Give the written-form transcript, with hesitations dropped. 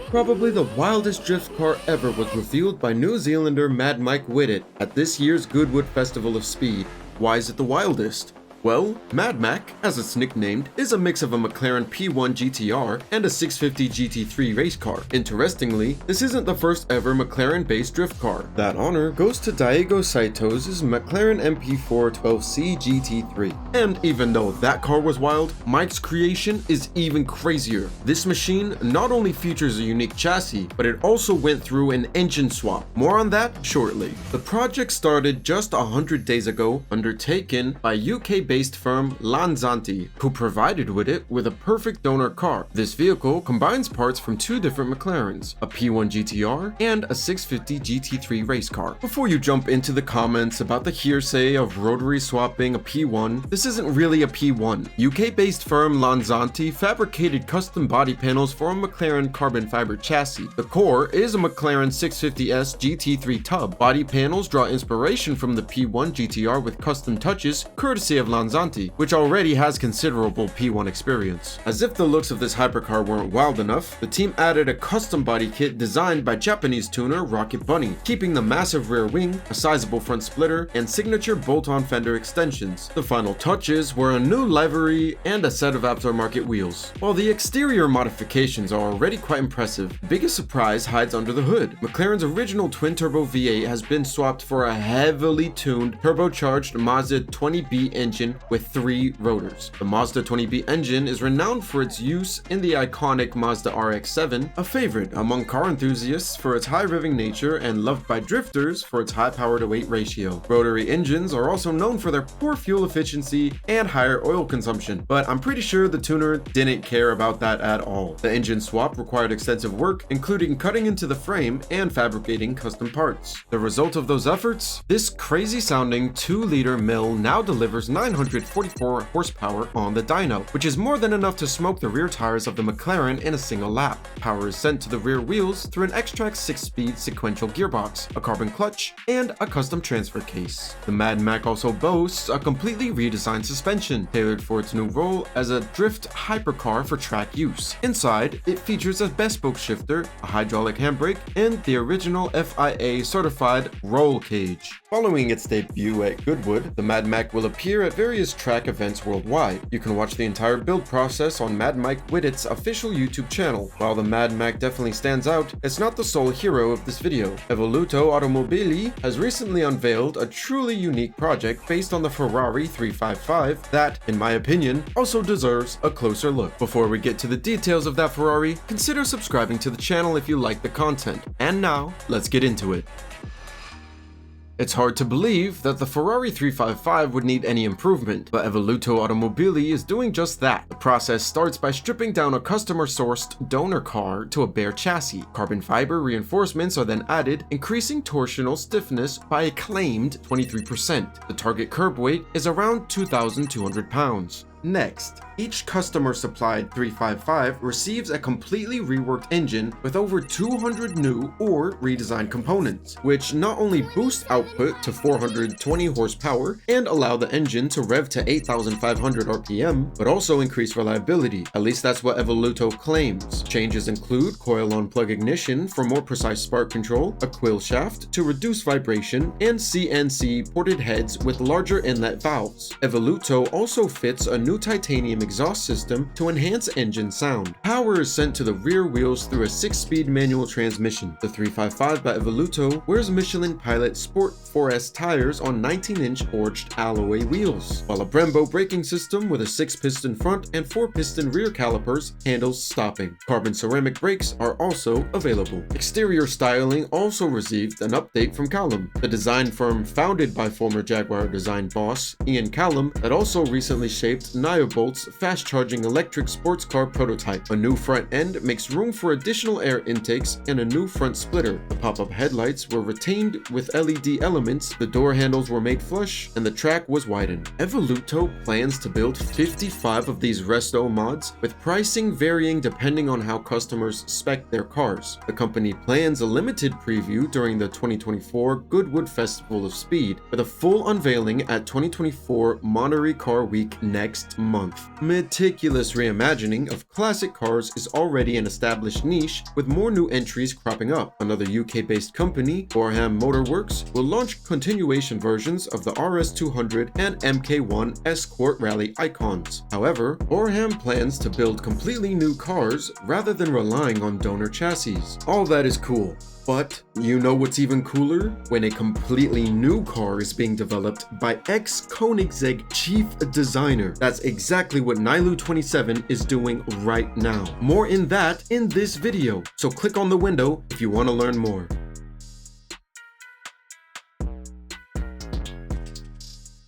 Probably the wildest drift car ever was revealed by New Zealander Mad Mike Whiddett at this year's Goodwood Festival of Speed. Why is it the wildest? Well, MadMac, as it's nicknamed, is a mix of a McLaren P1 GTR and a 650 GT3 race car. Interestingly, this isn't the first ever McLaren-based drift car. That honor goes to Diego Saito's McLaren MP4 12C GT3. And even though that car was wild, Mike's creation is even crazier. This machine not only features a unique chassis, but it also went through an engine swap. More on that shortly. The project started just 100 days ago, undertaken by UK-based firm Lanzanti, who provided Whiddett with a perfect donor car. This vehicle combines parts from two different McLarens, a P1 GTR and a 650 GT3 race car. Before you jump into the comments about the hearsay of Rotary swapping a P1, this isn't really a P1. UK-based firm Lanzanti fabricated custom body panels for a McLaren carbon fiber chassis. The core is a McLaren 650S GT3 tub. Body panels draw inspiration from the P1 GTR with custom touches courtesy of Lanzanti, which already has considerable P1 experience. As if the looks of this hypercar weren't wild enough, the team added a custom body kit designed by Japanese tuner Rocket Bunny, keeping the massive rear wing, a sizable front splitter, and signature bolt-on fender extensions. The final touches were a new livery and a set of aftermarket wheels. While the exterior modifications are already quite impressive, the biggest surprise hides under the hood. McLaren's original twin-turbo V8 has been swapped for a heavily tuned turbocharged Mazda 20B engine with 3 rotors. The Mazda 20B engine is renowned for its use in the iconic Mazda RX-7, a favorite among car enthusiasts for its high-revving nature and loved by drifters for its high power-to-weight ratio. Rotary engines are also known for their poor fuel efficiency and higher oil consumption, but I'm pretty sure the tuner didn't care about that at all. The engine swap required extensive work, including cutting into the frame and fabricating custom parts. The result of those efforts? This crazy-sounding 2-liter mill now delivers 944 horsepower on the dyno, which is more than enough to smoke the rear tires of the McLaren in a single lap. Power is sent to the rear wheels through an X-Track 6-speed sequential gearbox, a carbon clutch, and a custom transfer case. The MadMac also boasts a completely redesigned suspension, tailored for its new role as a drift hypercar for track use. Inside, it features a bespoke shifter, a hydraulic handbrake, and the original FIA certified roll cage. Following its debut at Goodwood, the MadMac will appear at various track events worldwide. You can watch the entire build process on Mad Mike Whiddett's official YouTube channel. While the MadMac definitely stands out, it's not the sole hero of this video. Evoluto Automobili has recently unveiled a truly unique project based on the Ferrari 355 that, in my opinion, also deserves a closer look. Before we get to the details of that Ferrari, consider subscribing to the channel if you like the content. And now, let's get into it. It's hard to believe that the Ferrari 355 would need any improvement, but Evoluto Automobili is doing just that. The process starts by stripping down a customer-sourced donor car to a bare chassis. Carbon fiber reinforcements are then added, increasing torsional stiffness by a claimed 23%. The target curb weight is around 2,200 pounds. Next, each customer-supplied 355 receives a completely reworked engine with over 200 new or redesigned components, which not only boost output to 420 horsepower and allow the engine to rev to 8,500 RPM, but also increase reliability. At least that's what Evoluto claims. Changes include coil-on plug ignition for more precise spark control, a quill shaft to reduce vibration, and CNC ported heads with larger inlet valves. Evoluto also fits a new titanium exhaust system to enhance engine sound. Power is sent to the rear wheels through a 6-speed manual transmission. The 355 by Evoluto wears Michelin Pilot Sport 4S tires on 19-inch forged alloy wheels, while a Brembo braking system with a 6-piston front and 4-piston rear calipers handles stopping. Carbon ceramic brakes are also available. Exterior styling also received an update from Callum, the design firm founded by former Jaguar design boss Ian Callum that also recently shaped Nyobolt's fast-charging electric sports car prototype. A new front end makes room for additional air intakes and a new front splitter. The pop-up headlights were retained with LED elements, the door handles were made flush, and the track was widened. Evoluto plans to build 55 of these Restomods, with pricing varying depending on how customers spec their cars. The company plans a limited preview during the 2024 Goodwood Festival of Speed, with a full unveiling at 2024 Monterey Car Week next last month. Meticulous reimagining of classic cars is already an established niche, with more new entries cropping up. Another UK-based company, Borham Motorworks, will launch continuation versions of the RS200 and MK1 Escort Rally icons. However, Borham plans to build completely new cars rather than relying on donor chassis. All that is cool. But you know what's even cooler? When a completely new car is being developed by ex-Koenigsegg chief designer. That's exactly what Nilu27 is doing right now. More in that in this video, so click on the window if you want to learn more.